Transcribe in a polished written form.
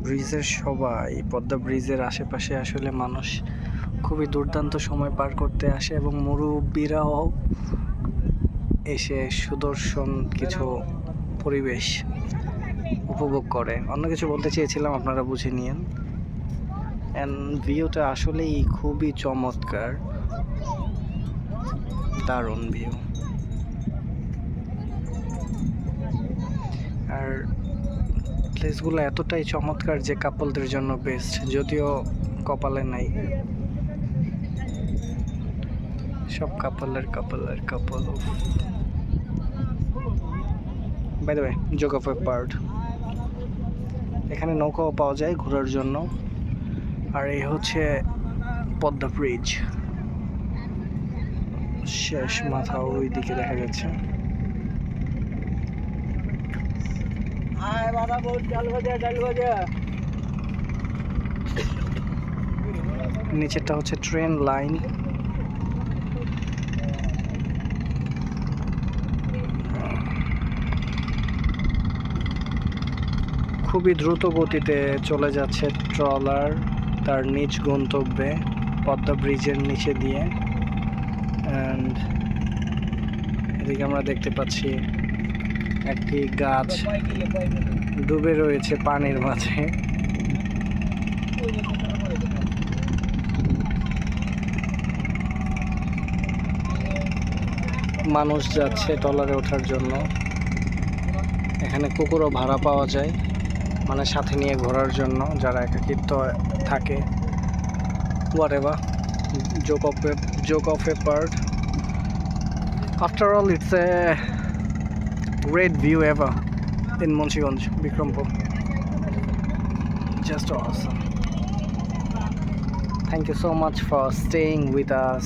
ব্রিজের সবাই, পদ্মা ব্রিজের আশেপাশে আসলে মানুষ খুবই দুর্দান্ত সময় পার করতে আসে এবং মুরব্বীরাও এসে সুদর্শন কিছু পরিবেশ উপভোগ করে। অন্য কিছু বলতে চেয়েছিলাম, আপনারা বুঝে নিয়েন। অ্যান্ড ভিউটা আসলেই খুবই চমৎকার, দারুণ ভিউ। আর প্লেসগুলো এতটাই চমৎকার যে কাপলদের জন্য বেস্ট, যদিও কপালে নাই, সব couple. By the way, joke of a bird. এখানে নৌকাও পাওয়া যায় ঘোরার জন্য। আর এই হচ্ছে পদ্মা ব্রিজ, শেষ মাথা ওই দিকে দেখা যাচ্ছে। নিচেরটা হচ্ছে ট্রেন লাইন। খুবই দ্রুত গতিতে চলে যাচ্ছে ট্রলার তার নিজ গন্তব্যে, পদ্মা ব্রিজের নিচে দিয়ে। অ্যান্ড এদিকে আমরা দেখতে পাচ্ছি একটি গাছ ডুবে রয়েছে পানির মাঝে। মানুষ যাচ্ছে ট্রলারে ওঠার জন্য। এখানে কুকুরও ভাড়া পাওয়া যায়, মানে সাথে নিয়ে ঘোরার জন্য যারা একাকিত্ব থাকে। whatever, joke of a bird. After all, it's a great view ever in Munshiganj, Bikrampur. Just awesome. Thank you so much for staying with us.